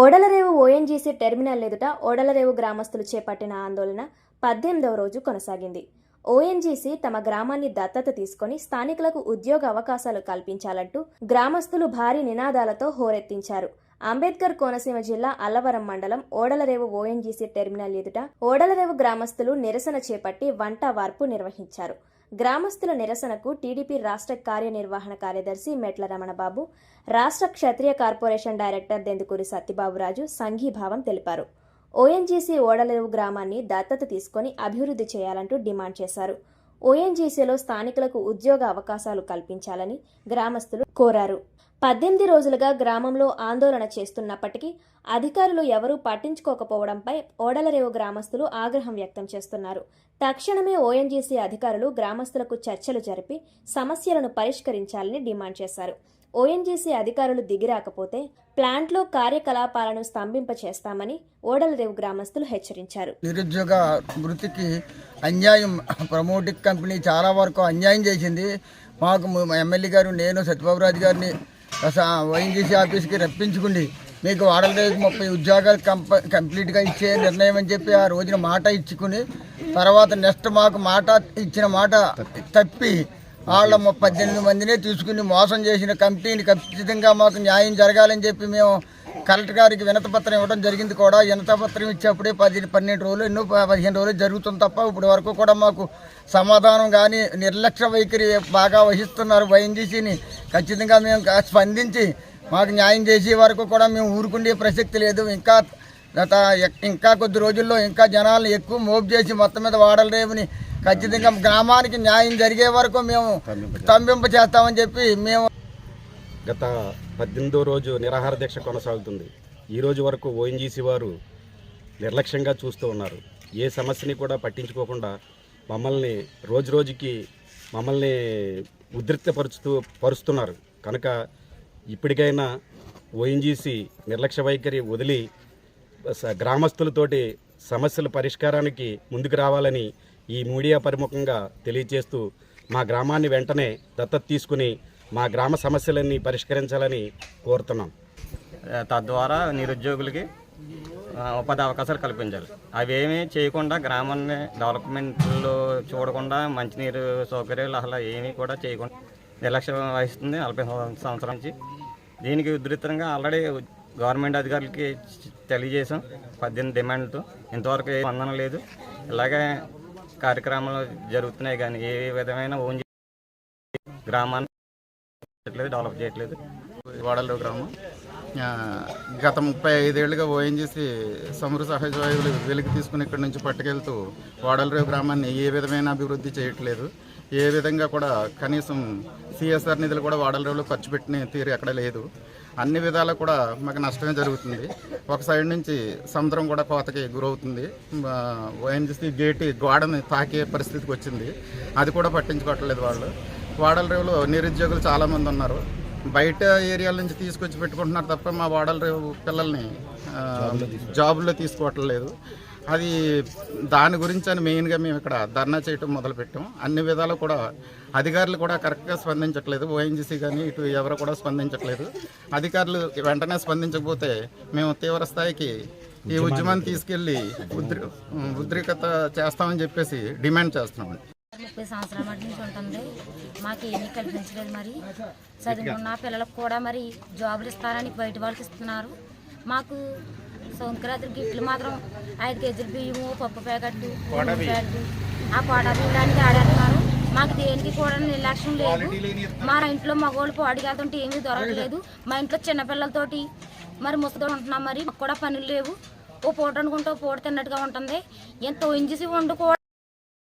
Odalarevu ONGC terminal ఎదుట ఓడలరేవు గ్రామస్తులు చేపట్టిన ఆందోళన 18వ రోజు కొనసాగింది. ఓఎన్జీసీ తమ గ్రామాన్ని దత్తత తీసుకొని స్థానికులకు ఉద్యోగ అవకాశాలు కల్పించాలంటూ గ్రామస్తులు భారీ నినాదాలతో హోరెత్తించారు. అంబేద్కర్ కోనసీమ జిల్లా అల్లవరం మండలం ఓడలరేవు ఓఎన్జీసీ టెర్మినల్ ఎదుట ఓడలరేవు గ్రామస్తులు నిరసన చేపట్టి వంట వార్పు నిర్వహించారు. గ్రామస్తుల నిరసనకు టీడీపీ రాష్ట్ర కార్యనిర్వహణ కార్యదర్శి మెట్ల రమణబాబు, రాష్ట్ర క్షత్రియ కార్పొరేషన్ డైరెక్టర్ దెందుకూరి సత్యబాబురాజు సంఘీభావం తెలిపారు. ఓఎన్జీసీ ఓడలరేవు గ్రామాన్ని దత్తత తీసుకొని అభివృద్ధి చేయాలంటూ డిమాండ్ చేశారు. ఓఎన్జీసీలో స్థానికులకు ఉద్యోగ అవకాశాలు కల్పించాలని గ్రామస్తులు కోరారు. 18 రోజులుగా గ్రామంలో ఆందోళన చేస్తున్నప్పటికీ అధికారులు ఎవరూ పట్టించుకోకపోవడంపై ఓడలరేవు గ్రామస్తులు ఆగ్రహం వ్యక్తం చేస్తున్నారు. తక్షణమే ఓఎన్జీసీ అధికారులు గ్రామస్తులకు చర్చలు జరిపి సమస్యలను పరిష్కరించాలని డిమాండ్ చేశారు. ఓఎన్జీసీ అధికారులు దిగిరాకపోతే ప్లాంట్లో కార్యకలాపాలను స్తంభింపచేస్తామని ఓడలరేవు గ్రామస్తులు హెచ్చరించారు. నిరుద్యోగ వృత్తికి అన్యాయం, ప్రమోటిక్ కంపెనీ చాలా వరకు అన్యాయం చేసింది. మాకు ఎమ్మెల్యే గారు, నేను సత్యబాబురాజు గారిని ఓఎన్జీసీ ఆఫీస్కి రప్పించుకుంది. మీకు ఓడలరేవుకి 30 ఉద్యోగాలు కంప్లీట్గా ఇచ్చే నిర్ణయం అని చెప్పి ఆ రోజున మాట ఇచ్చుకుని తర్వాత నెక్స్ట్ మాకు మాట ఇచ్చిన మాట తప్పి వాళ్ళ 18 మందినే తీసుకుని మోసం చేసిన కంపెనీని ఖచ్చితంగా మాకు న్యాయం జరగాలని చెప్పి మేము కలెక్టర్ గారికి వినతిపత్రం ఇవ్వడం జరిగింది. కూడా వినతిపత్రం ఇచ్చేప్పుడే 10-12 రోజులు, ఎన్నో 15 రోజులు జరుగుతుంది తప్ప ఇప్పుడు వరకు కూడా మాకు సమాధానం కానీ నిర్లక్ష్య వైఖరి బాగా వహిస్తున్నారు. ఓఎన్జీసీని ఖచ్చితంగా మేము స్పందించి మాకు న్యాయం చేసే వరకు కూడా మేము ఊరుకుండే ప్రసక్తి లేదు. ఇంకా కొద్ది రోజుల్లో ఇంకా జనాలను ఎక్కువ మోపు చేసి మొత్తం మీద ఓడలరేవుని ఖచ్చితంగా గ్రామానికి న్యాయం జరిగే వరకు మేము స్తంభింప చేస్తామని చెప్పి మేము గత 18వ రోజు నిరాహార దీక్ష కొనసాగుతుంది. ఈ రోజు వరకు ఓఎన్జీసీ వారు నిర్లక్ష్యంగా చూస్తూ ఉన్నారు. ఏ సమస్యని కూడా పట్టించుకోకుండా మమ్మల్ని రోజుకి పరుస్తున్నారు. కనుక ఇప్పటికైనా ఓఎన్జీసీ నిర్లక్ష్య వైఖరి వదిలి గ్రామస్తులతోటి సమస్యల పరిష్కారానికి ముందుకు రావాలని ఈ మీడియా పరిముఖంగా తెలియజేస్తూ మా గ్రామాన్ని వెంటనే దత్తత తీసుకుని మా గ్రామ సమస్యలన్నీ పరిష్కరించాలని కోరుతున్నాం. తద్వారా నిరుద్యోగులకి ఉపాధి అవకాశాలు కల్పించాలి. అవేమీ చేయకుండా గ్రామాన్ని డెవలప్మెంట్లో చూడకుండా మంచినీరు సౌకర్యాలు అసలు ఏమీ కూడా చేయకుండా నిర్లక్ష్యం వహిస్తుంది 40 సంవత్సరాల నుంచి. దీనికి ఉధృతంగా ఆల్రెడీ గవర్నమెంట్ అధికారులకి తెలియజేసాం 18 డిమాండ్లతో. ఇంతవరకు ఏ స్పందన లేదు. ఇలాగే కార్యక్రమాలు జరుగుతున్నాయి కానీ ఏ విధమైన గ్రామాన్ని డెవలప్ చేయట్లేదు. ఓడలరేవు గ్రామం గత 35 ఏళ్ళుగా ఓఎన్జీసీ సమృద్ధ సహజ వాయువులు వెలికి తీసుకుని ఇక్కడి నుంచి పట్టుకెళ్తూ ఓడలరేవు గ్రామాన్ని ఏ విధమైన అభివృద్ధి చేయట్లేదు. ఏ విధంగా కూడా కనీసం సిఎస్ఆర్ నిధులు కూడా ఓడలరేవులో ఖర్చు పెట్టిన తీరు ఎక్కడ లేదు. అన్ని విధాలు కూడా మాకు నష్టమే జరుగుతుంది. ఒక సైడ్ నుంచి సముద్రం కూడా కోతకి గురవుతుంది. ఓఎన్జీసీ గోడని తాకే పరిస్థితికి వచ్చింది. అది కూడా పట్టించుకోవట్లేదు వాళ్ళు. ఓడలరేవులో నిరుద్యోగులు చాలామంది ఉన్నారు. బయట ఏరియాల నుంచి తీసుకొచ్చి పెట్టుకుంటున్నారు తప్ప మా ఓడలరేవు పిల్లల్ని జాబుల్లో తీసుకోవట్లేదు. అది దాని గురించి అని మెయిన్గా మేము ఇక్కడ ధర్నా చేయటం మొదలుపెట్టాం. అన్ని విధాలు కూడా అధికారులు కూడా కరెక్ట్గా స్పందించట్లేదు. ఓఎన్జీసీ కానీ ఇటు ఎవరు కూడా స్పందించట్లేదు. అధికారులు వెంటనే స్పందించకపోతే మేము తీవ్ర స్థాయికి ఈ ఉద్యమాన్ని తీసుకెళ్ళి ఉద్రిక్తత చేస్తామని చెప్పేసి డిమాండ్ చేస్తున్నామండి. 30 సంవత్సరాల మట్టి నుంచి ఉంటుంది. మాకు ఏమీ కల్పించలేదు. మరి చదువుకున్న పిల్లలకు కూడా మరి జాబులు ఇస్తారని బయట వాళ్ళకి ఇస్తున్నారు. మాకు సంక్రాంతి గిఫ్ట్లు మాత్రం 5 కేజీల బియ్యము, పప్పు ప్యాకెట్లు, ఆ కోటా బియ్యానికి ఆడేస్తున్నారు. మాకు దేనికి కూడా నిర్లక్ష్యం లేదు. మా ఇంట్లో మగవాళ్ళు పాడికెళ్తుంటే ఏమీ దొరకలేదు. మా ఇంట్లో చిన్నపిల్లలతోటి మరి ముసలితో ఉంటున్నాం. మరి మాకు కూడా పనులు లేవు. ఓ పూట అనుకుంటే ఓ పూట తిన్నట్టుగా ఉంటుంది. ఎంత ఓఎన్జీసీ వండుకో